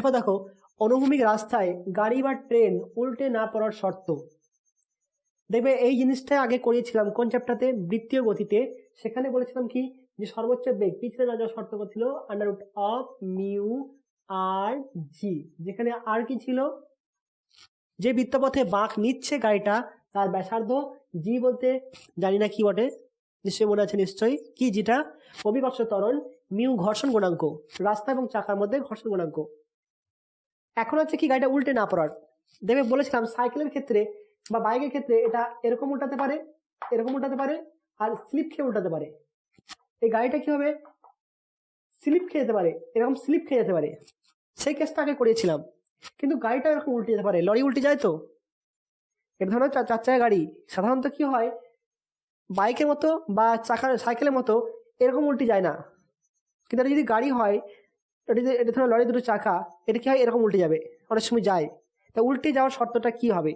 এরপর দেখো অনুভূমিক রাস্তায় গাড়ি বা ট্রেন উল্টে না পড়ার শর্ত। দেখবে এই জিনিসটা আগে করিয়েছিলাম কোন চ্যাপ্টারতে, বৃত্তীয় গতিতে। সেখানে বলেছিলাম কি যে সর্বোচ্চ বেগ পিছলে না যাওয়ার শর্ত ছিল আন্ডার রুট অফ মিউ আর জি, যেখানে আর কি ছিল, যে বৃত্তপথে বাঁক নিচ্ছে গাড়িটা তার ব্যাসার্ধ, জি বলতে জানি না কি বটে, নিশ্চয়ই মনে আছে নিশ্চয়ই কি, যেটা অভিকর্ষ ত্বরণ, মিউ ঘর্ষণ গুণাঙ্ক, রাস্তা এবং চাকার মধ্যে ঘর্ষণ গুণাঙ্ক। এখন হচ্ছে কি গাড়িটা উল্টে না পড়ার। দেখবে বলেছিলাম সাইকেলের ক্ষেত্রে বা বাইকের ক্ষেত্রে এটা এরকম উল্টাতে পারে, এরকম উল্টাতে পারে, আর স্লিপ খেয়ে উল্টাতে পারে। এই গাড়িটা কি হবে, স্লিপ খেয়ে যেতে পারে, এরকম স্লিপ খেয়ে যেতে পারে, সেই কেসটা আগে করিয়েছিলাম। কিন্তু গাড়িটা এরকম উল্টে যেতে পারে, লরি উল্টে যায় তো, এটা ধরো চার চাকা গাড়ি সাধারণত কি হয় বাইকের মতো বা চাকার সাইকেলের মতো এরকম উল্টে যায় না, কিন্তু এটা যদি গাড়ি হয়, এটা ধরো লরি দুটো চাকা, এটা কি হয় এরকম উল্টে যাবে, অনেক সময় যায়। তা উল্টে যাওয়ার শর্তটা কি হবে,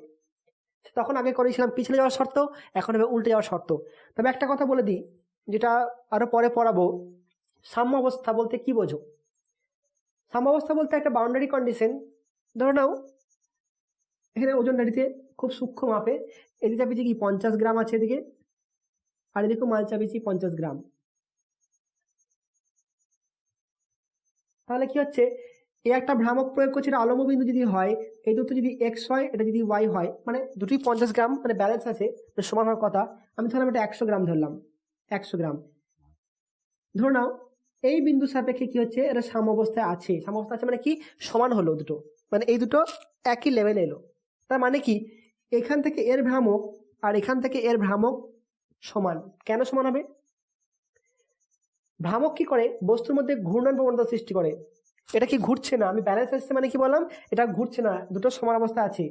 তখন আগে করেছিলাম পিছলে যাওয়ার শর্ত, এখন হবে উল্টে যাওয়ার শর্ত। তবে একটা কথা বলে দিই, যেটা আরো পরে পড়াবো, সাম্য অবস্থা বলতে কি বোঝো? সাম্য অবস্থা বলতে একটা বাউন্ডারি কন্ডিশন। ধরে নাও এখানে ওজন গাড়িতে খুব সূক্ষ্ম মাপে এদিকে চাপিয়েছি কি 50 গ্রাম আছে এদিকে, আর এদিকে মাল চাপিয়েছি 50 গ্রাম। তাহলে কি হচ্ছে, এই একটা ভ্রামক প্রয়োগ করছে, এটা আলম্ব বিন্দু যদি হয়, এই দুটো যদি এক্স হয়, এটা যদি ওয়াই হয়, মানে দুটোই 50 গ্রাম, মানে ব্যালেন্স আছে, সমান হওয়ার কথা। আমি ধরলাম এটা 100 গ্রাম ধরলাম, 100 গ্রাম ধরে নাও। এই বিন্দু সাপেক্ষে কি হচ্ছে, এটা সাম্যাবস্থায় আছে। সাম্যাবস্থা আছে মানে কি, সমান হলো দুটো, মানে এই দুটো একই লেভেলে এলো। তার মানে কি, এখান থেকে এর ভ্রামক আর এখান থেকে এর ভ্রামক সমান। কেন সমান হবে? ভ্রামক কি করে, বস্তুর মধ্যে ঘূর্ণন প্রবণতা সৃষ্টি করে। এটা কি ঘুরছে না, আমি ব্যালেন্স আসছে মানে কি বললাম, এটা ঘুরছে না, দুটো সমান অবস্থা আছে।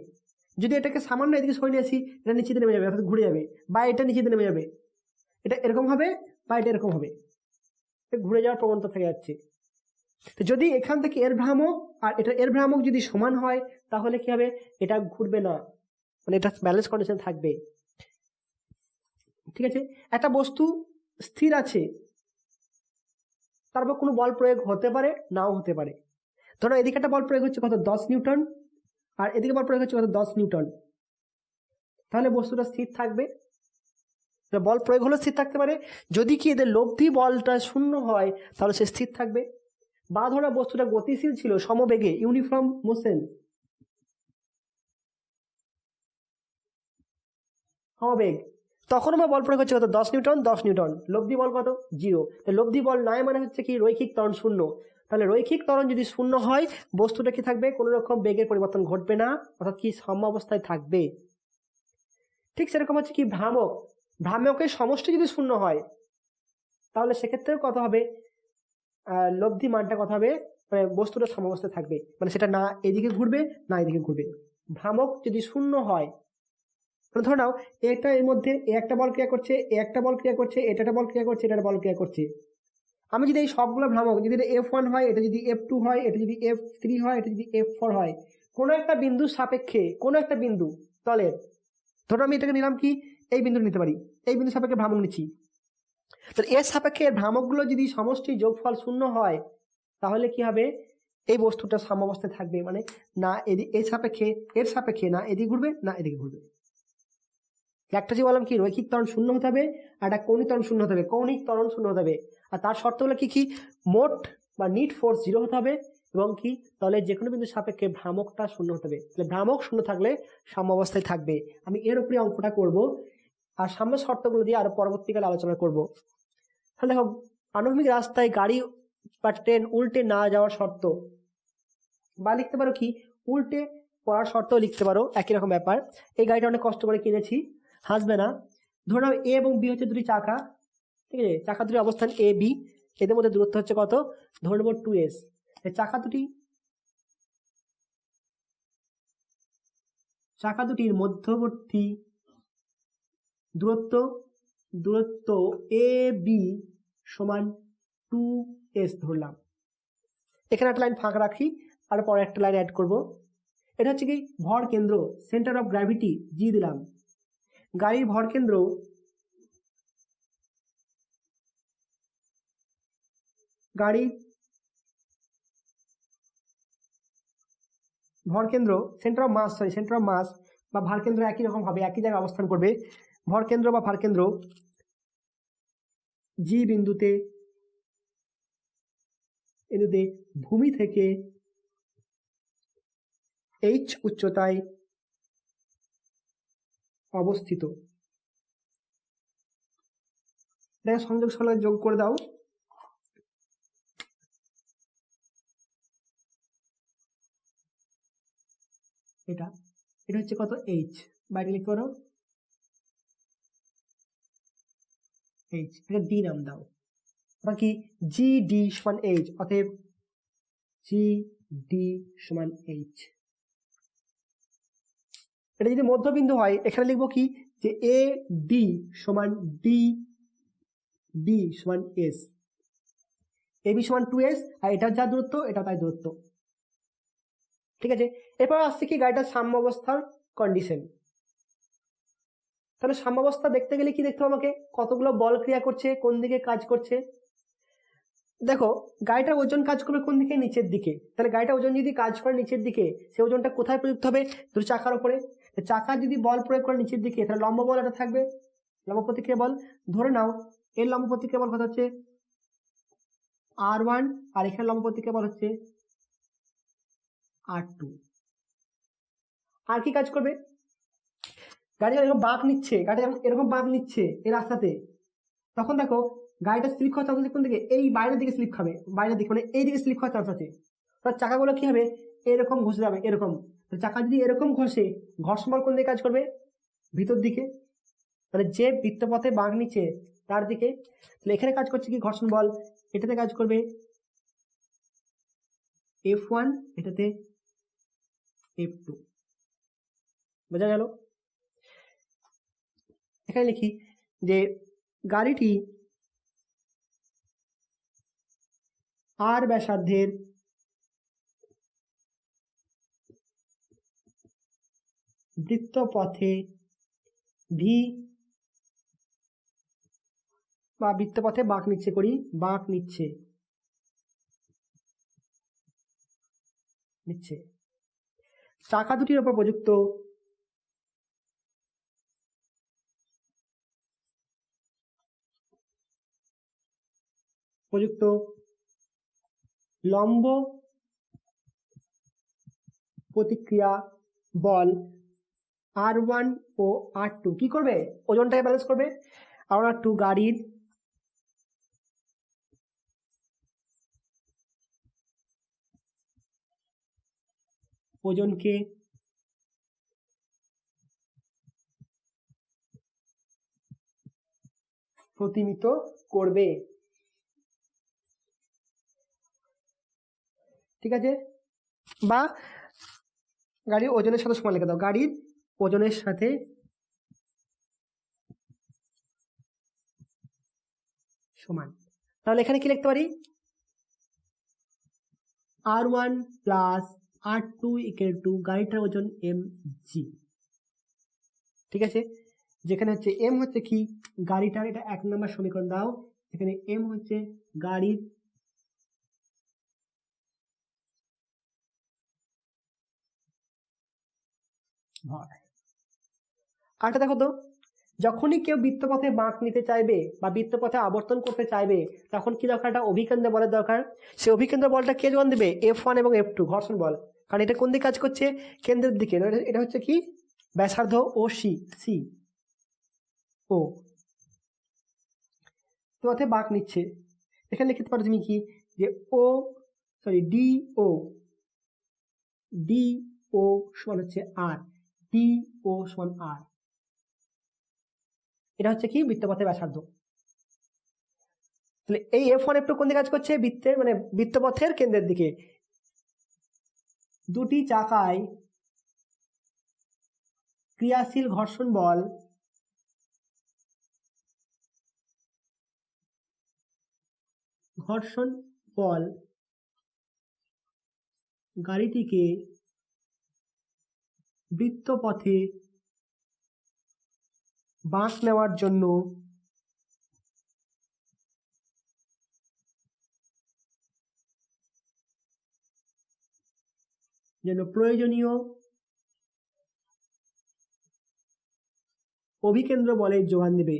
যদি এটাকে সামান্য এদিকে সরিয়ে আসি, এটা নিচে নেমে যাবে, অর্থাৎ ঘুরে যাবে, বা এটা নিচে নেমে যাবে, এটা এরকম হবে বা এটা এরকম হবে, ঘুরে যাওয়ার প্রবণতা থেকে যাচ্ছে। তো যদি এখান থেকে এর ভ্রামক আর এটা এর ভ্রামক যদি সমান হয়, তাহলে কি হবে, এটা ঘুরবে না, মানে এটা ব্যালেন্স কন্ডিশন থাকবে। ঠিক আছে, একটা বস্তু স্থির আছে, তারপর কোনো বল প্রয়োগ হতে পারে নাও হতে পারে। ধরো এদিকে একটা বল প্রয়োগ হচ্ছে কত, 10 নিউটন, আর এদিকে বল প্রয়োগ হচ্ছে কত, 10 নিউটন। তাহলে বস্তুটা স্থির থাকবে, বল প্রয়োগ হলে স্থির থাকতে পারে। যদি কি এদের লব্ধি বলটা শূন্য হয়, তাহলে সে স্থির থাকবে। বা ধরো বস্তুটা গতিশীল ছিল সমবেগে, ইউনিফর্ম মোশন, সমবেগ, তখন আমরা বল প্রয়োগ হচ্ছে কত, 10 নিউটন, 10 নিউটন। লব্ধি বল কত, 0। লব্ধি বল নাই মানে হচ্ছে কি রৈখিক ত্বরণ শূন্য। তাহলে রৈখিক ত্বরণ যদি শূন্য হয়, বস্তুটা কি থাকবে, কোনো রকম বেগের পরিবর্তন ঘটবে না, অর্থাৎ কি সাম্য অবস্থায় থাকবে। ঠিক সেরকম হচ্ছে কি ভ্রামক, ভ্রামকের সমষ্টি যদি শূন্য হয়, তাহলে সেক্ষেত্রেও কত হবে, লব্ধি মানটা কত হবে, মানে বস্তুটা সাম্যাবস্থায় থাকবে, মানে সেটা না এদিকে ঘুরবে না এদিকে ঘুরবে। ভ্রামক যদি শূন্য হয়, মানে ধরে নাও একটা এর মধ্যে একটা বল ক্রিয়া করছে, একটা বল ক্রিয়া করছে, এটা একটা বল ক্রিয়া করছে, এটা একটা বল ক্রিয়া করছে। আমি যদি এই সবগুলো ভ্রামক, যদি এটা F1 হয়, এটা যদি F2 হয়, এটা যদি F3 হয়, এটা যদি F4 হয়, কোনো একটা বিন্দু সাপেক্ষে, কোনো একটা বিন্দু তলের, ধরো আমি এটাকে নিলাম কি, এই বিন্দু নিতে পারি, এই বিন্দু সাপেক্ষে ভ্রামক নিচ্ছি। তাহলে এর সাপেক্ষে এর ভ্রামকগুলো যদি সমষ্টি যোগফল শূন্য হয়, তাহলে কি হবে, এই বস্তুটা সাম্যাবস্থায় থাকবে, মানে না এর সাপেক্ষে এর সাপেক্ষে না এদিকে ঘুরবে না এদিকে ঘুরবে। একটা যে বললাম কি রৈখিক ত্বরণ শূন্য হতে হবে, আর একটা কৌণিক ত্বরণ শূন্য হতে হবে, কৌণিক ত্বরণ শূন্য হতে হবে। আর তার শর্ত হলো কি কি, মোট বা নিট ফোর্স 0 হতে হবে, এবং কি তাহলে যে কোনো বিন্দুর সাপেক্ষে ভ্রামকটা শূন্য হতে হবে। তাহলে ভ্রামক শূন্য থাকলে সাম্য অবস্থায় থাকবে। আমি এর উপরে অঙ্কটা করব, আর সাম্য শর্তগুলো দিয়ে আরো পরবর্তীকালে আলোচনা করব। তাহলে দেখো আনুভূমিক রাস্তায় গাড়ি বা ট্রেন উল্টে না যাওয়ার শর্ত, বা লিখতে পারো কি উল্টে পড়ার শর্ত লিখতে পারো, একই রকম ব্যাপার। এই গাড়িটা অনেক কষ্ট করে কিনেছি, হাসবে না। ধরে নাও এ এবং বি হচ্ছে দুটি চাকা, ঠিক আছে, চাকা দুটি অবস্থান এ বি, এদের মধ্যে দূরত্ব হচ্ছে কত, ধরে নেব 2s। চাকা দুটির মধ্যবর্তী দূরত্ব দূরত্ব এ বি সমান 2s ধরলাম। এখানে একটা লাইন ফাঁকা রাখি, আর পরে একটা লাইন অ্যাড করব। এটা হচ্ছে কি ভর কেন্দ্র, সেন্টার অফ গ্র্যাভিটি, জি দিলাম। গাড়ির ভর কেন্দ্র গাড়ির ভরকেন্দ্র সেন্টার অফ মাস বা ভারকেন্দ্র একই রকম হবে, একই জায়গায় অবস্থান করবে। ভরকেন্দ্র বা ভারকেন্দ্র জি বিন্দুতে ভূমি থেকে এইচ উচ্চতায় অবস্থিত। দেখো সংযোগ স্থলে যোগ করে দাও। এটা হচ্ছে কত, এইচ, বাইরে লিখতে পারো এইচ, এটা ডি নাম দাও। ওটা কি, জি ডি সমান এইচ, অতএব জি ডি সমান এইচ। এটা যদি মধ্যবিন্দু হয় এখানে লিখবো কি, যে এ ডি সমান ডি ডি সমান এস, এ বি সমান 2s, আর এটা যা দূরত্ব এটা তাই দূরত্ব। ঠিক আছে, এরপর আসছে কি গাড়িটার সাম্যাবস্থার কন্ডিশন। তাহলে সাম্যাবস্থা দেখতে গেলে কি দেখতে হবে আমাকে, কতগুলো বল ক্রিয়া করছে, কোন দিকে কাজ করছে। দেখো গাড়িটার ওজন কাজ করবে কোন দিকে, নিচের দিকে। তাহলে গাড়িটা ওজন যদি কাজ করে নিচের দিকে, সে ওজনটা কোথায় প্রযুক্ত হবে, দুটো চাকার উপরে। চাকা যদি বল প্রয়োগ করে নিচের দিকে, তাহলে লম্ব বল এটা থাকবে, লম্ব প্রতিক্রিয়া বল। ধরে নাও এর লম্ব প্রতিক্রিয়া বল কত হচ্ছে R1, আর এখানে লম্ব প্রতিক্রিয়া বল হচ্ছে R2। আর কি কাজ করবে, গাড়ি এরকম বাঁক নিচ্ছে, গাড়ি এরকম বাঁক নিচ্ছে এই রাস্তাতে, তখন দেখো গাড়িটা স্লিপ খাওয়ার চান্স আছে কোন দিকে, এই বাইরের দিকে স্লিপ খাবে, বাইরের দিকে মানে এই দিকে স্লিপ খাওয়ার চান্স আছে। তার চাকাগুলো কি হবে, এরকম ঘষে যাবে, এরকম। চাকা যদি এরকম ঘষে, ঘর্ষণ বল কোন দিকে কাজ করবে, ভিতর দিকে, মানে যে বৃত্তপথে বাঁক নিচ্ছে তার দিকে। তাহলে এখানে কাজ করছে কি ঘর্ষণ বল, এটাতে কাজ করবে F1, এটাতে F2। বোঝা গেল। এখানে লিখি যে গাড়িটি আর ব্যাসার্ধের বৃত্তপথে ভি বা বৃত্তপথে বাঁক নিচ্ছে, বাঁক নিচ্ছে চাকা দুটির উপর প্রযুক্ত লম্ব প্রতিক্রিয়া বল R1 ও R2 কি করবে, ওজনটাকে ব্যালেন্স করবে। R2 গাড়ির ওজনকে প্রতিমিত করবে। ঠিক আছে, বা গাড়ির ওজনের সাথে সমান লিখে দাও, গাড়ির ওজনের সাথে সমান। তাহলে এখানে কি লিখতে পারি, R1 plus R2 equal two গাড়িটার ওজন mg। ঠিক আছে, যেখানে হচ্ছে m হচ্ছে কি গাড়িটার, এটা 1 নম্বর সমীকরণ দাও, এখানে m হচ্ছে গাড়ির ভর। আরেকটা দেখো তো, যখনই কেউ বৃত্তপথে বাঁক নিতে চাইবে বা বৃত্তপথে আবর্তন করতে চাইবে, তখন কি দরকার, একটা অভিকেন্দ্র বলের দরকার। সে অভিকেন্দ্র বলটা কে যোগান দেবে, F1 এবং F2 ঘর্ষণ বল। কারণ এটা কোন দিকে কাজ করছে, কেন্দ্রের দিকে। এটা হচ্ছে কি ব্যাসার্ধ ও সি ও পথে বাঁক নিচ্ছে। এখানে লিখতে পারো তুমি কি, যে ডি ও সমান হচ্ছে আর, ডি ও সমান আর। এটা হচ্ছে কি বৃত্তপথের ব্যাসার্ধ। তাহলে এই F1 F2 কোন দিকে কাজ করছে, বৃত্তের মানে বৃত্তপথের কেন্দ্রের দিকে। দুটি চাকায় ক্রিয়াশীল ঘর্ষণ বল গাড়িটিকে বৃত্তপথে বাঁক নেওয়ার জন্য জন্য প্রয়োজনীয় অভিকেন্দ্র বলের যোগান দেবে।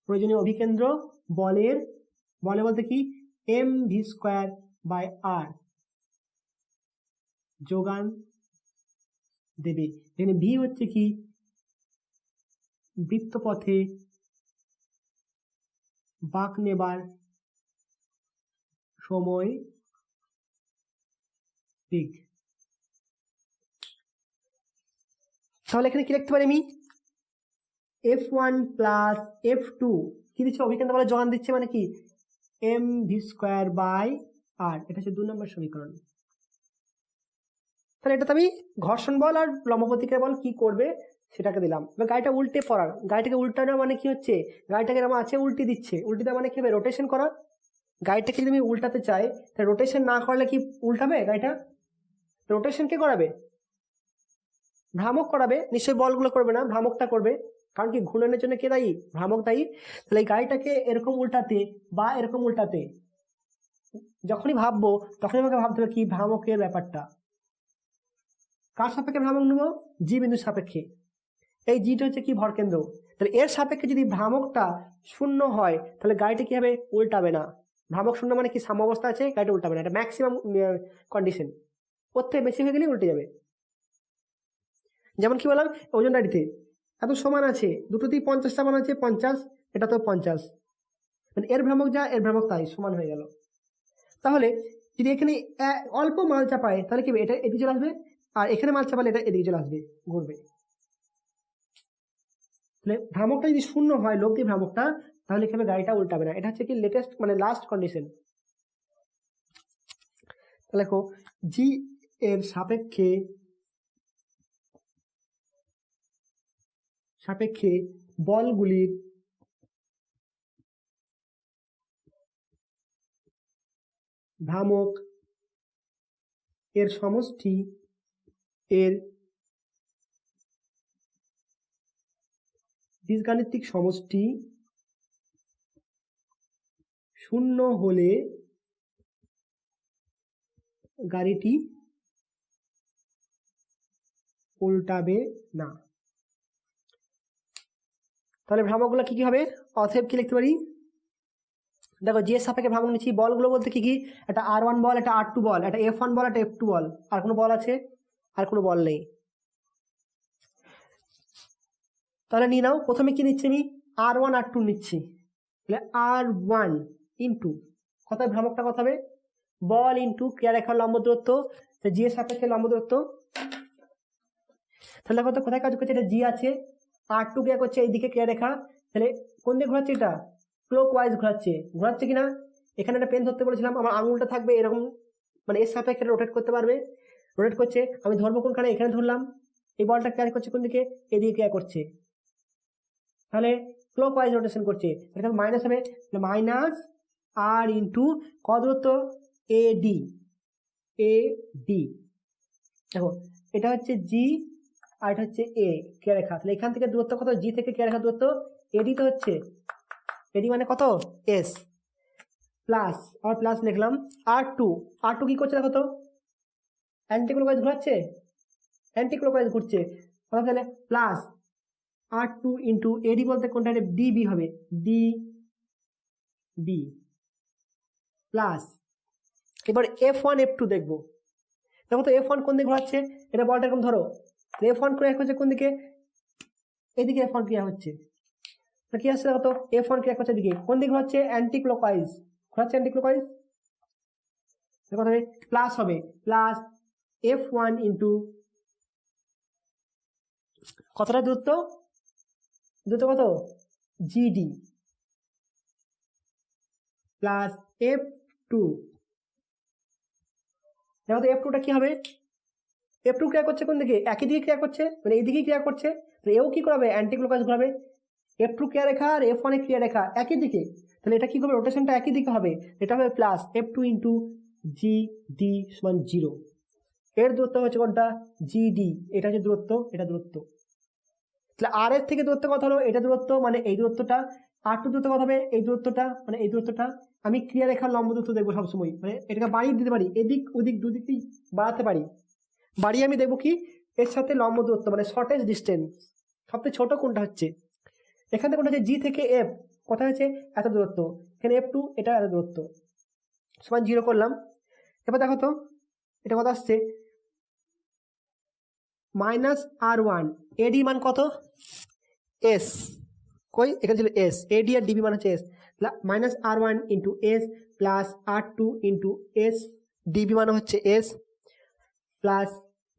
প্রয়োজনীয় অভিকেন্দ্র বলের বলে বলতে কি এম ভি স্কোয়ার বাই আর যোগান দেবে। এখানে ভি হচ্ছে কি বৃত্তপথে বাঁক নেবার সময় বেগ। তাহলে এখানে কি লিখতে পারি আমি F1 প্লাস F2 কি দিচ্ছে অভিকেন্দ্র বলে যোগান দিচ্ছে মানে কি এম ভি স্কোয়ার বাই আর, এটা হচ্ছে 2 নম্বর সমীকরণ। তাহলে এটাতে আমি ঘর্ষণ বল আর লম্ব প্রতিক্রিয়া বল কি করবে সেটাকে দিলাম। এবার গাড়িটা উল্টে পড়ার, গাড়িটাকে উল্টানো মানে কি হচ্ছে গাড়িটাকে এরকম আছে উল্টে দিচ্ছে, উল্টে দেওয়া মানে কি হবে রোটেশন করা। গাড়িটাকে যদি আমি উল্টাতে চাই তাহলে রোটেশন না করলে কি উল্টাবে গাড়িটা? রোটেশন কে করাবে? ভ্রামক করাবে, নিশ্চয়ই বলগুলো করবে না, ভ্রামকটা করবে। কারণ কি ঘূর্ণনের জন্য কে দায়ী? ভ্রামক দায়ী। তাহলে এই গাড়িটাকে এরকম উল্টাতে বা এরকম উল্টাতে যখনই ভাববো তখনই আমাকে ভাবতে হবে কি ভ্রামকের ব্যাপারটা। কার সাপেক্ষে ভ্রামক নেব? জি বিন্দুর সাপেক্ষে। এই জিটা হচ্ছে কি ভরকেন্দ্র। তাহলে এর সাপেক্ষে যদি ভ্রামকটা শূন্য হয় তাহলে গাড়িটা কি হবে উল্টাবে না। ভ্রামক শূন্য মানে কি সাম্যাবস্থা আছে, গাড়িটা উল্টাবে না, এটা ম্যাক্সিমাম কন্ডিশন। ওর থেকে বেশি হয়ে গেলে উল্টে যাবে। যেমন কি বললাম ওজনদারিতে এত সমান আছে, দুটোতেই 50 সমান আছে 50, এটা তো 50, মানে এর ভ্রামক যা এর ভ্রামক তাই সমান হয়ে গেল। তাহলে যদি এখানে অল্প মাল চাপায় তাহলে কি এটা এদিকে চলে আসবে, আর এখানে মাল চাপালে এটা এদিকে চলে আসবে, ঘুরবে। তাহলে ভ্রামকটা যদি শূন্য হয় লব্ধি ভ্রামকটা তাহলে কি হবে গাড়িটা উল্টাবে না। এটা হচ্ছে কি লেটেস্ট মানে লাস্ট কন্ডিশন। দেখো জি এর সাপেক্ষে বলগুলির ভ্রামক এর সমষ্টি এর বীজগাণিতিক সমষ্টি শূন্য হলে গাড়িটি উল্টাবে না। তাহলে ভ্রামকগুলো কি কি হবে? অতএব কি লিখতে পারি? দেখো যে সাপেক্ষে ভ্রামক নিচ্ছি বলগুলো বলতে কি কি, একটা R1 বল, একটা R2 বল, একটা F1 বল, একটা F2 বল। আর কোনো বল আছে? আর কোনো বল নেই। তাহলে নিয়ে নাও, প্রথমে কি নিচ্ছি আমি R1 R2 নিচ্ছি। তাহলে R1 ইন্টু কত ভ্রামকটা কত হবে? বল ইন্টু ক্রিয়ারেখার লম্ব দূরত্ব, জি এর সাপেক্ষে লম্ব দূরত্ব। তাহলে দেখো তো কোথায় কাজ করছে, এটা জি আছে, R2 ক্রিয়া করছে এইদিকে ক্রিয়ারেখা। তাহলে কোন দিকে ঘোরাচ্ছে? এটা ক্লক ওয়াইজ ঘোরাচ্ছে কিনা? এখানে একটা পেন ধরতে বলেছিলাম, আমার আঙুলটা থাকবে এরকম, মানে এর সাপেক্ষে রোটেট করতে পারবে, রোটেট করছে। আমি ধরবো কোনখানে? এখানে ধরলাম। এই বলটা ক্রিয়া করছে কোন দিকে? এদিকে ক্রিয়া করছে, তাহলে ক্লক ওয়াইজ রোটেশন করছে। এটা মাইনাস হবে, মাইনাস আর ইন্টু কত দূরত্ব? A D. দেখো এটা হচ্ছে জি আর এটা হচ্ছে এ ক্রিয়ারেখা। তাহলে এখান থেকে দূরত্ব কত? জি থেকে ক্রিয়ারেখা দূরত্ব এডি তো হচ্ছে, এডি মানে কত? এস প্লাস, আর প্লাস লিখলাম আর টু কি করছে দেখো তো, অ্যান্টিক্লকওয়াইজ ঘোরাচ্ছে, অ্যান্টিক্লকওয়াইজ ঘুরছে। তাহলে প্লাস R2 ইন্টু এডি বলতে কোনটা? ডিবি হবে, ডিবি প্লাস। এবার F1 F2 দেখবো। দেখো তো F1 কোন দিকে ঘোরাচ্ছে? এটা বলটা এরকম ধরো, F1 ক্রিয়া হচ্ছে কোন দিকে? এদিকে F1 ক্রিয়া হচ্ছে। কি আসছে দেখো তো, F1 ক্রিয়া করছে দিকে, কোন দিকে ঘোরাচ্ছে? অ্যান্টি ক্লকওয়াইজ ঘোরাচ্ছে, অ্যান্টি ক্লকওয়াইজ। দেখো প্লাস হবে, প্লাস F1 ইন্টু কতটা দূরত্ব কত? GD plus F2। দেখো তো F2টা কি হবে? F2 ক্রিয়া করছে কোন দিকে? একই দিকে ক্রিয়া করছে, মানে এই দিকেই ক্রিয়া করছে। এও কি করাবে? Anti clockwise ঘোরাবে। F2 ক্রিয়া রেখা আর F1 এর ক্রিয়া রেখা একই দিকে, তাহলে এটা কি হবে? রোটেশনটা একই দিকে হবে। এটা হবে প্লাস F2 ইন্টু জিডি সমান 0। এর দূরত্ব হচ্ছে কোনটা? জিডি, এটা হচ্ছে দূরত্ব, এটা দূরত্ব। তো তাহলে আর এর থেকে দূরত্ব কত হলো, এটা দূরত্ব মানে এই দূরত্বটা, আর টু দূরত্ব কত হবে, এই দূরত্বটা মানে এই দূরত্বটা। আমি ক্রিয়া রেখার লম্ব দূরত্ব দেখবো সবসময়, মানে এটাকে বাড়িয়ে দিতে পারি, এদিক ওদিক দুদিকেই বাড়াতে পারি। বাড়িয়ে আমি দেখবো কি এর সাথে লম্ব দূরত্ব মানে শর্টেস্ট ডিস্টেন্স, সবচেয়ে ছোট কোনটা হচ্ছে। এখান থেকে কোনটা হচ্ছে জি থেকে এফ, কোথায় হচ্ছে এত দূরত্ব, এখানে F2 এটা এত দূরত্ব, সমান 0 করলাম। এবার দেখো তো এটা কত আসছে, -R1, এডি মান কত এস, কই এখানে ছিল এস, এডি আর ডিবি মান হচ্ছে S, -R1 into S plus R2 into S, DB মান হচ্ছে এস প্লাস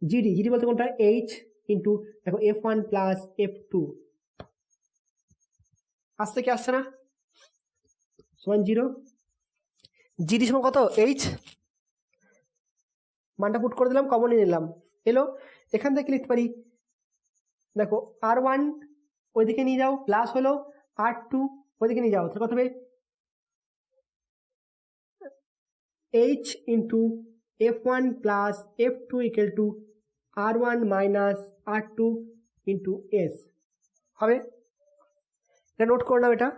জিডি, জিডি বলতে কোনটা এইচ ইন্টু দেখো F1 প্লাস F2, আসছে কি আসছে না, সমান 0। জিডি সমান কত এইচ, মানটা পুট করে দিলাম, কমন নিয়ে নিলাম, এলো। এখান থেকে লিখতে পারি দেখো R1 ওইদিকে নিয়ে যাও প্লাস হলো R2 ওইদিকে নিয়ে যাও, তাহলে কত হবে H into F1 plus F2 equal to R1 minus R2 into S হবে। এটা নোট করে নাও এটা।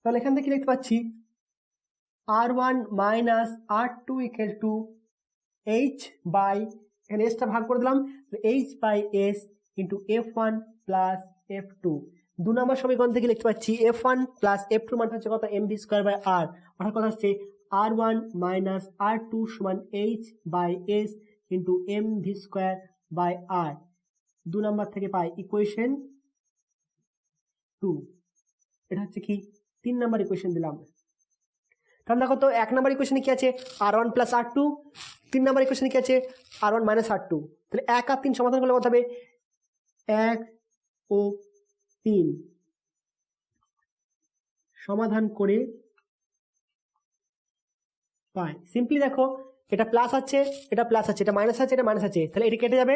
তাহলে এখান থেকে লিখতে পাচ্ছি R1 minus R2 equal to H by, এখানে এসটা ভাগ করে দিলাম, H by S into F1 plus F2। 2 number সমীকরণ থেকে লিখতে পাচ্ছি F1 প্লাস F2 মান হচ্ছে কত mv স্কোয়ার বাই আর, অর্থাৎ কথা হচ্ছে R1 মাইনাস R2 সমান H by S into mv square by R. 2 নম্বর থেকে পাই ইকুয়েশন 2। এটা হচ্ছে কি 3 নম্বর ইকুয়েশন দিলাম। তাহলে দেখো তো 1 নম্বর ইকুয়েশনে কি আছে R1 প্লাস R2, 3 নম্বর ইকুয়েশনে কি আছে R1 মাইনাস R2। তাহলে 1 আর 3 সমাধান করলে কত হবে, 1 ও 3 সমাধান করে পাই। সিম্পলি দেখো এটা প্লাস আছে, এটা প্লাস আছে, এটা মাইনাস আছে, এটা মাইনাস আছে, তাহলে এটা কেটে যাবে,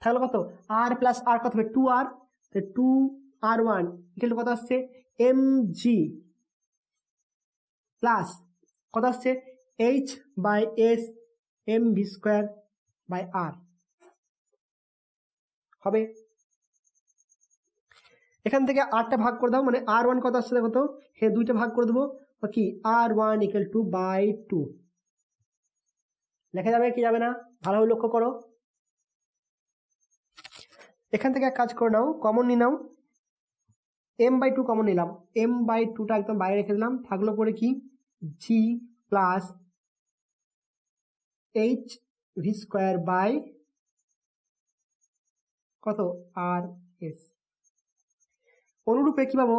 তাহলে কত আর প্লাস আর কত হবে 2R, তাহলে 2R1 ইকুয়াল টু কত আসছে mg প্লাস কত আসছে H by S mv square by R হবে। এখান থেকে আরটা ভাগ করে দাও, মানে R1 কত আসছে দেখো তো, এখানে 2টা ভাগ করে দেবো, কি R1 ইকুয়াল টু বাই 2 লেখা যাবে কি যাবে না, ভালোভাবে লক্ষ্য করো। এখান থেকে এক কাজ করে নাও, কমন নিয়ে নাও, m/2 কমন নিলাম, m/2টা একদম বাইরে রেখে দিলাম, থাকলো পরে কি g plus h V square by কত আর এস। অনুরূপে কি পাবো,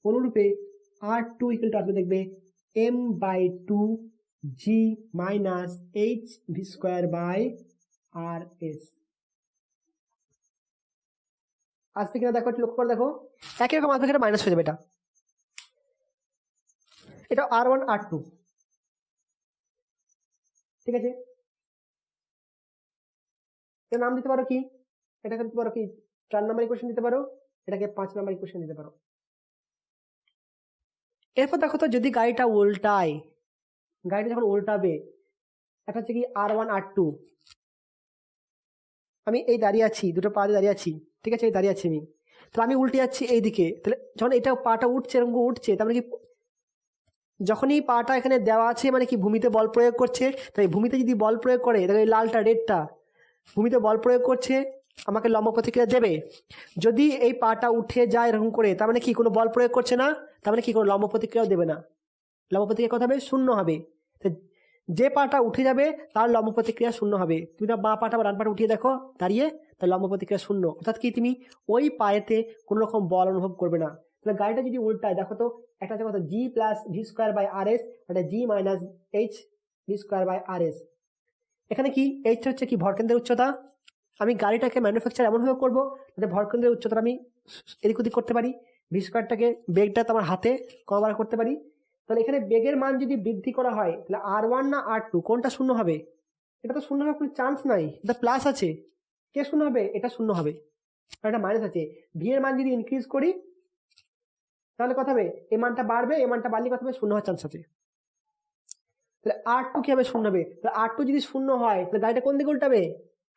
অনুরূপে R2 ইকুয়াল টু আসবে দেখবে m/2 g minus H V square by R s. আসবে কিনা দেখো, লক্ষ্য করে দেখো, একই রকম আসবে, এটা মাইনাস হয়ে যাবে, এটা R1 R2 ঠিক আছে। এর নাম দিতে পারো কি, এটাকে দিতে পারো কি 4 নম্বর ইকুয়েশন দিতে পারো, এটাকে 5 নম্বর ইকুয়েশন দিতে পারো। এরপর দেখো তো যদি গাড়িটা উল্টায়, গাড়িটা যখন উল্টাবে, একটা হচ্ছে কি R1 R2, আমি এই দাঁড়িয়ে আছি, দুটো পা দিয়ে দাঁড়িয়ে আছি, ঠিক আছে, এই দাঁড়িয়ে আছি আমি, তাহলে আমি উল্টে যাচ্ছি এই দিকে, তাহলে যখন এটা পাটা উঠছে এরকম উঠছে, তার মানে কি যখনই পাটা এখানে দেওয়া আছে মানে কি ভূমিতে বল প্রয়োগ করছে, তাই ভূমিতে যদি বল প্রয়োগ করে, দেখো এই লালটা রেডটা ভূমিতে বল প্রয়োগ করছে, আমাকে লম্ব প্রতিক্রিয়া দেবে। যদি এই পাটা উঠে যায় এরকম করে, তার মানে কি কোনো বল প্রয়োগ করছে না, তার মানে কি কোনো লম্ব প্রতিক্রিয়াও দেবে না, লম্ব প্রতিক্রিয়া কত হবে, শূন্য হবে। যে পাটা উঠে যাবে তার লম্ব প্রতিক্রিয়া শূন্য হবে। তুমি তো বাঁ পাটা বা ডান পাটা উঠিয়ে দেখো দাঁড়িয়ে, তার লম্ব প্রতিক্রিয়া শূন্য, অর্থাৎ কি তুমি ওই পায়েতে কোনো রকম বল অনুভব করবে না। তাহলে গাড়িটা যদি উল্টায় দেখো তো, একটা আছে কত G plus V square by R S, একটা G minus H V square by R S. এখানে কি এইচ হচ্ছে কি ভরকেন্দ্রের উচ্চতা, আমি গাড়িটাকে ম্যানুফ্যাকচার এমনভাবে করবো যাতে ভরকেন্দ্রের উচ্চতা আমি এদিক ওদিক করতে পারি, ভি স্কোয়ারটাকে বেগটা তো আমার হাতে কভার করতে পারি। তাহলে এখানে বেগের মান যদি বৃদ্ধি করা হয়, তাহলে R1 না R2 কোনটা শূন্য হবে, এটা তো শূন্য হওয়ার কোনো চান্স নাই, এটা প্লাস আছে, কে শূন্য হবে, এটা শূন্য হবে, আর এটা মাইনাস আছে। ভি এর মান যদি ইনক্রিজ করি তাহলে কথা হবে এই মানটা বাড়বে, এই মানটা বাড়লে কথা হবে শূন্য হওয়ার চান্স আছে। তাহলে R2 কি হবে? শূন্য হবে। তাহলে R2 যদি শূন্য হয় তাহলে গাড়িটা কোন দিকে উল্টাবে?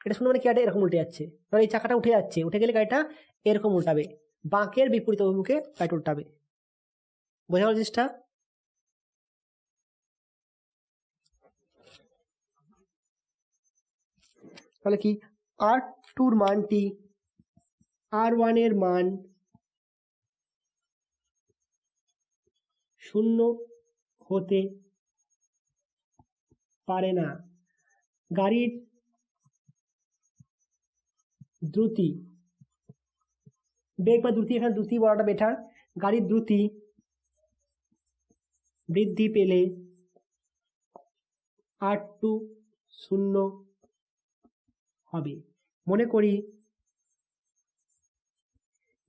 এটা শূন্য মানে কি, গাড়িটা এরকম উল্টে যাচ্ছে। তাহলে এই চাকাটা উঠে যাচ্ছে, উঠে গেলে গাড়িটা এরকম উল্টাবে, বাঁকের বিপরীত অভিমুখে গাড়িটা উল্টাবে। বোঝা গেল জিনিসটা? তাহলে কি R2 মানটি R1 এর মান 0 হতে পারে না। গাড়ির দ্রুতি, বেগ বা দ্রুতি, এখানে দ্রুতি বলাটা বেটার। গাড়ির দ্রুতি বৃদ্ধি পেলে R2 0 হবে। মনে করি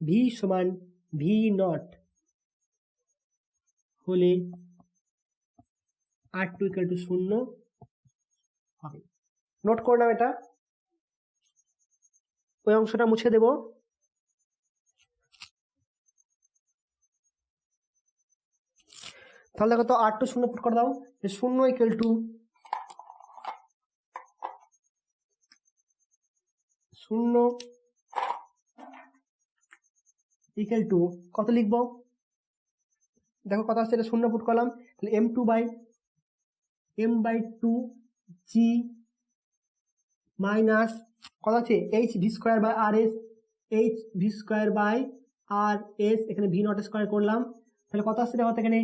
V সমান V0 হলে R2 0 হবে। নোট করে নাও এটা, ওই অংশটা মুছে দেব। তাহলে দেখো তো R2 0 পুট করে দাও, 0 ইকুয়াল টু কত লিখবো? দেখো কত আসছে, এটা 0 পুট করলাম, তাহলে m/2 g মাইনাস কত আছে h v square by rs, h v square by rs, এখানে v নট স্কোয়ার করলাম, তাহলে কত আসছে দেখো এখানে,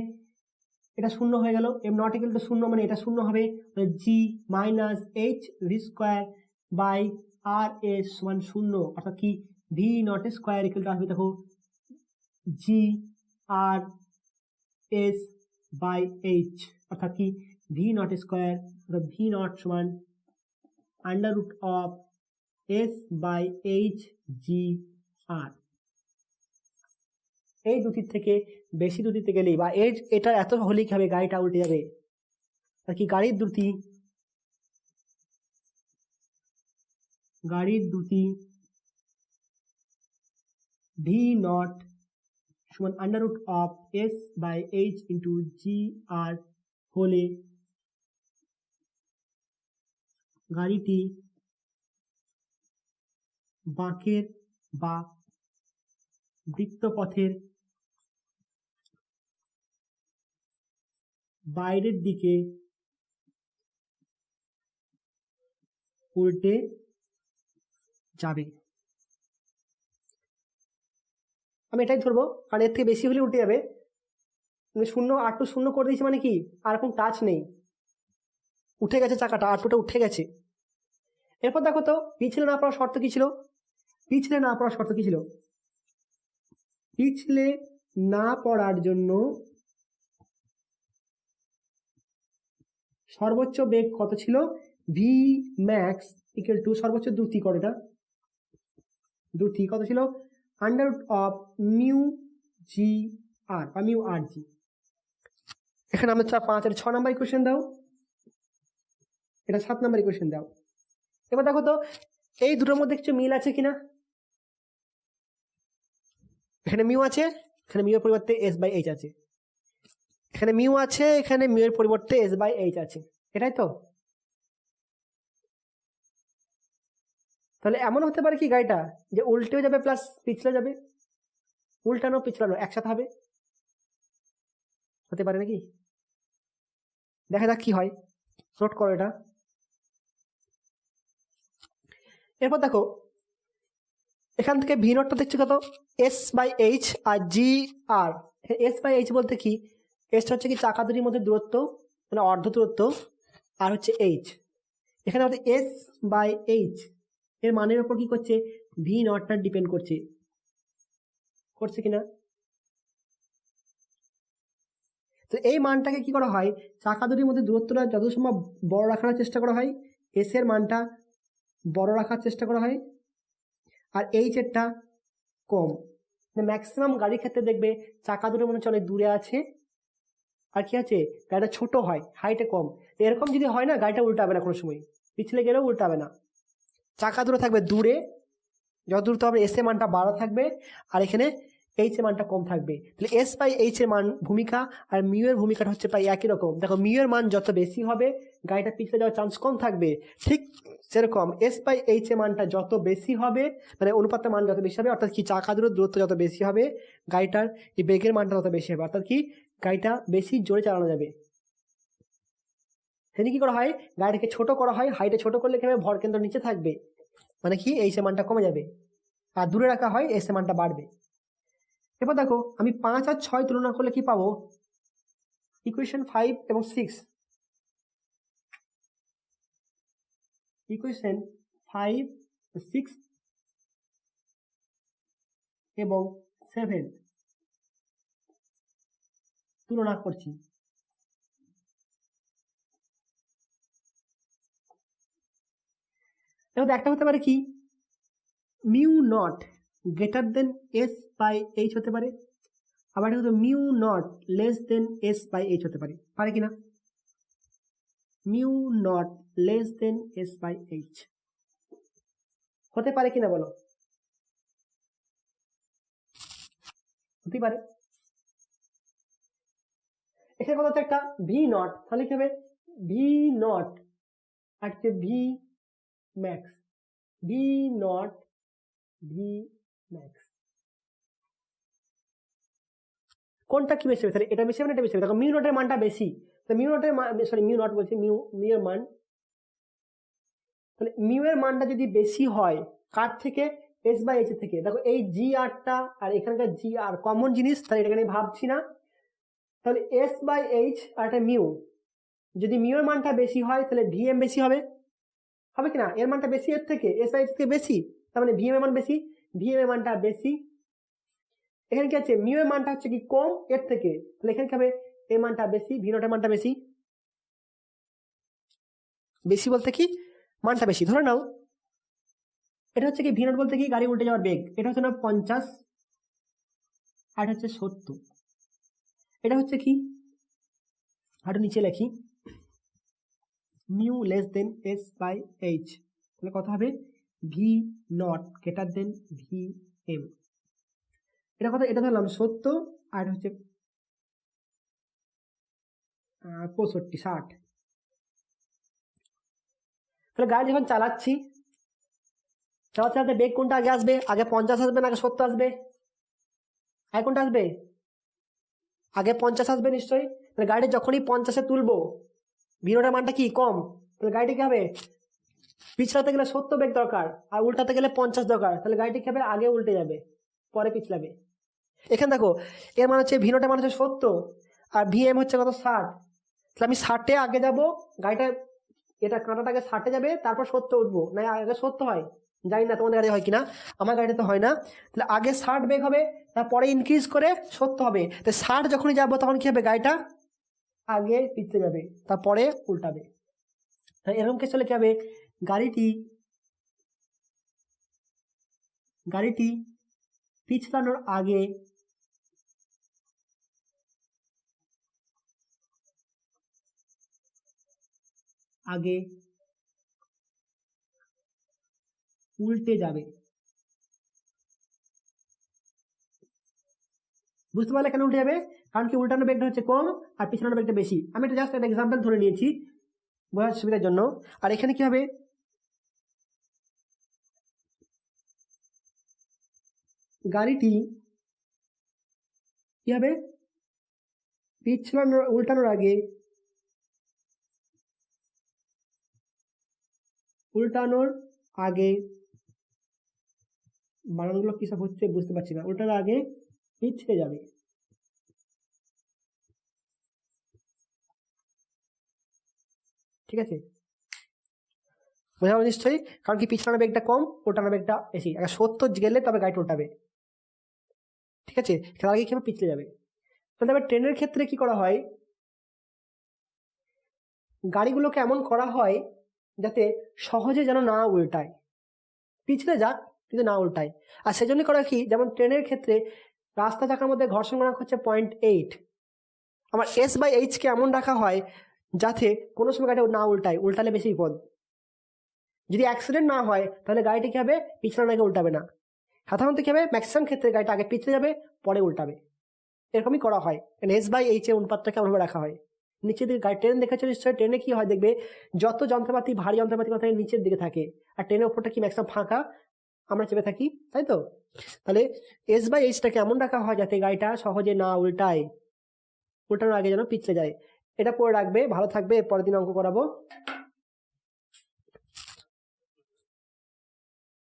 এটা 0 হয়ে গেল, m নট ইকুয়াল টু 0 মানে এটা 0 হবে, g minus h v square by rs সমান 0, অর্থাৎ কি v naught square equal to আসবে দেখো g r s by h, অর্থাৎ কি v নট স্কোয়ার, অর্থাৎ v নট সমান under root of s by h g r। এই দুটির থেকে বেশি দ্রুতিতে গেলেই বা এটা এত হলেই কি হবে, গাড়িটা উল্টে যাবে। আর কি গাড়ির দ্রুতি v নট সমান under root of s by h into G R হলে গাড়িটি বাঁকের বা বৃত্তপথের বাইরের দিকে উল্টে যাবে। আমি এটাই ধরবো, কারণ এর থেকে বেশি হলে উল্টে যাবে। 0 R2 0 করে দিয়েছি মানে কি আর এখন টাচ নেই, উঠে গেছে চাকাটা, R2টা উঠে গেছে। এরপর দেখো তো পিছলে না পড়ার শর্ত কি ছিল? পিছলে না পড়ার শর্ত কি ছিল? পিছলে না পড়ার জন্য সর্বোচ্চ বেগ কত ছিল? v max ইকুয়াল টু সর্বোচ্চ দ্রুতি, করে এটা দ্রুতি কত ছিল? আন্ডার রুট অফ মিউ জি আর বা মিউ আর জি। এখানে আমরা 6 নাম্বার ইকুয়েশন দাও, এটা 7 নাম্বার ইকুয়েশন দাও। এবার দেখো তো এই দুটোর মধ্যে কিছু মিল আছে কিনা। এখানে মিউ আছে, এখানে মিউ এর পরিবর্তে এস বাই এইচ আছে, এখানে মিউ আছে, এখানে মিউ এর পরিবর্তে এস বাই এইচ আছে, এটাই তো। তাহলে এমন হতে পারে কি গাড়িটা যে উল্টেও যাবে প্লাস পিছলে যাবে, উল্টানো পিছলানো একসাথে হবে, হতে পারে নাকি? দেখা যাক কি হয়, নোট করো এটা। এরপর দেখো এখান থেকে ভি নটটা দেখছি কত? S by h r g r. S by h বলতে কি, এসটা হচ্ছে কি চাকা দুটির মধ্যে দূরত্ব, মানে অর্ধ দূরত্ব, আর হচ্ছে এইচ। এখানে আমাদের এস বাই এইচ এর মানের উপর কি করছে? ভি নটটা ডিপেন্ড করছে কিনা। তো এই মানটাকে কি করা হয়, চাকা দুটির মধ্যে দূরত্বটা যত সম্ভব বড় রাখার চেষ্টা করা হয়, এস এর মানটা বড় রাখার চেষ্টা করা হয়, আর এইচ এরটা কম। ম্যাক্সিমাম গাড়ির ক্ষেত্রে দেখবে চাকা দুটো মনে হচ্ছে অনেক দূরে আছে, আর কি আছে গাড়িটা ছোট হয়, হাইটে কম। এরকম যদি হয় না, গাড়িটা উল্টাবে না কোনো সময়, পিছলে গেলেও উল্টাবে না। চাকা দুটো থাকবে দূরে, যত দূরত্ব হবে এস এর মানটা বাড়া থাকবে, আর এখানে এইচ এর মানটা কম থাকবে। তাহলে এস বাই এইচ এর মান ভূমিকা আর মিউ এর ভূমিকাটা হচ্ছে প্রায় একই রকম। দেখো মিউ এর মান যত বেশি হবে গাড়িটা পিছলে যাওয়ার চান্স কম থাকবে, ঠিক সেরকম এস বাই এইচ এর মানটা যত বেশি হবে, মানে অনুপাতের মান যত বেশি হবে, অর্থাৎ কি চাকা দুটোর দূরত্ব যত বেশি হবে গাড়িটার এই বেগের মানটা তত বেশি হবে, অর্থাৎ কি গাড়িটা বেশি জোরে চালানো যাবে। সেদিন কি করা হয়, গাড়িটাকে ছোট করা হয়, হাইটে ছোট করলে কি হবে, ভর কেন্দ্র নিচে থাকবে, মানে কি এইচ এর মানটা কমে যাবে, আর দূরে রাখা হয় এস এর মানটা বাড়বে। এবার দেখো আমি 5 আর 6 তুলনা করলে কি পাবো, ইকুয়েশন 5 এবং 6, ইকুয়েশন 5, 6 এবং 7 তুলনা করছি। এবার একটা হতে পারে কি mu naught greater than s by h হতে পারে, আবার এটা হচ্ছে mu naught less than s by h হতে পারে, পারে কিনা, mu naught less than s by h হতে পারে কিনা বলো, হতে পারে। এখানে কথা হচ্ছে একটা ভি নট, তাহলে কি হবে ভি নট আর হচ্ছে V max, V naught V max কোনটা কি বেশি হবে, তাহলে এটা বেশি হবে না এটা বেশি হবে, দেখো মিউ নটের মানটা বেশি, তো মিউ নটের সরি মিউ নট বলছি, মিউ এর মান, তাহলে মিউ এর মানটা যদি বেশি হয় কার থেকে, এস বাই এইচ এর থেকে। দেখো এই জি আরটা আর এখানকার জি আর কমন জিনিস, তাহলে এটাকে আমি ভাবছি না, তাহলে এস বাই এইচ আর একটা মিউ, যদি মিউ এর মানটা বেশি হয় তাহলে ভি এম বেশি হবে, হবে কিনা, এর মানটা বেশি এর থেকে, এস বাই এইচ থেকে বেশি, তার মানে ভি এম এর মান বেশি, ভি এম এর মানটা বেশি। এখানে কি আছে, মিউ এর মানটা হচ্ছে কি কম এর থেকে, তাহলে এখানে কি হবে এর মানটা বেশি, ভি নটের মানটা বেশি, বেশি বলতে কি মানটা বেশি। ধরে নাও এটা হচ্ছে কি ভি নট বলতে কি গাড়ি উল্টে যাওয়ার বেগ, এটা হচ্ছে না 50 আর হচ্ছে 70, এটা হচ্ছে কি আরো নিচে লেখি mu less than s by h, তাহলে কথা হবে v naught greater than v m, এটা কথা, এটা ধরলাম 70 আর হচ্ছে 65 60, তাহলে গাড়ি যখন চালাচ্ছি চালাতে চালাতে বেগ কোনটা আগে আসবে, আগে 50 আসবে না আগে 70 আসবে, আগে কোনটা আসবে, আগে 50 আসবে নিশ্চয়ই, তাহলে গাড়ি যখনই 50-এ তুলবো ভিনোটার মানটা কি কম, তাহলে গাড়িটি কি হবে পিছলাতে গেলে 70 বেগ দরকার আর উল্টাতে গেলে 50 দরকার, তাহলে গাড়িটি কি হবে আগে উল্টে যাবে পরে পিছলাবে। এখানে দেখো এর মান হচ্ছে ভিনোটার মান হচ্ছে 70 আর ভিএম হচ্ছে কত 60, তাহলে আমি 60-এ আগে যাব, গাড়িটা এটা কাঁটাটা আগে 60-এ যাবে তারপর 70 উঠবো, না আগে 70 হয়, জানি না তোমাদের গাড়ি হয় কিনা, আমার গাড়িতে তো হয় না, তাহলে আগে 60 বেগ হবে তারপরে ইনক্রিজ করে 70 হবে, তো 60 যখনই যাবো তখন কি হবে গাড়িটা আগে পিছলে যাবে তারপরে উল্টাবে, এরকম কেস হলে কি হবে গাড়িটি পিছলানোর আগে উল্টে যাবে, বুঝতে পারলে কেন উল্টে যাবে, কারণ কি উল্টানোর বেগটা হচ্ছে কম আর পিছলানোর বেগটা বেশি, আমি এটা জাস্ট একটা এক্সাম্পল ধরে নিয়েছি বোঝার সুবিধার জন্য। আর এখানে কি হবে গাড়িটি কি হবে উল্টানোর আগে বানানগুলো কি সব হচ্ছে বুঝতে পারছি না, উল্টানোর আগে পিছলে যাবে, ঠিক আছে বোঝা গেল নিশ্চয়ই, কারণ কি পিছলানোর বেগটা কম উল্টানোর বেগটা বেশি, আগে 70 গেলে তবে গাড়িটা উল্টাবে, ঠিক আছে, তার আগে কি হবে পিছলে যাবে। তাহলে এবার ট্রেনের ক্ষেত্রে কি করা হয়, গাড়িগুলোকে এমন করা হয় যাতে সহজে যেন না উল্টায়, পিছলে যাক কিন্তু না উল্টায়, আর সেজন্য করা কি যেমন ট্রেনের ক্ষেত্রে রাস্তা চাকার মধ্যে ঘর্ষণ গুণাঙ্ক হচ্ছে 0.8, আমার এস বাই এইচ কে এমন রাখা হয় যাতে কোনো সময় গাড়ি না উল্টায়, উল্টালে বেশি বিপদ, যদি অ্যাক্সিডেন্ট না হয় তাহলে গাড়িটি কি হবে পিছলানোর আগে উল্টাবে না, সাধারণত কি হবে, ম্যাক্সিমাম ক্ষেত্রে গাড়িটা আগে পিছলে যাবে, পরে উল্টাবে, এরকমই করা হয়। S/H এর অনুপাতটা কেমনভাবে রাখা হয়, নিচের দিকে গাড়ি ট্রেন দেখেছো নিশ্চয়ই, ট্রেনে কি হয় দেখবে, যত যন্ত্রপাতি ভারী যন্ত্রপাতি কথা নিচের দিকে থাকে, আর ট্রেনের উপরটা কি ম্যাক্সিমাম ফাঁকা, আমরা চেপে থাকি, তাই তো? তাহলে S/Hটাকে এমন রাখা হয় যাতে গাড়িটা সহজে না উল্টায়, উল্টানোর আগে যেন পিছলে যায়। এটা পরে রাখবে, ভালো থাকবে, পরের দিন অঙ্ক করাবো।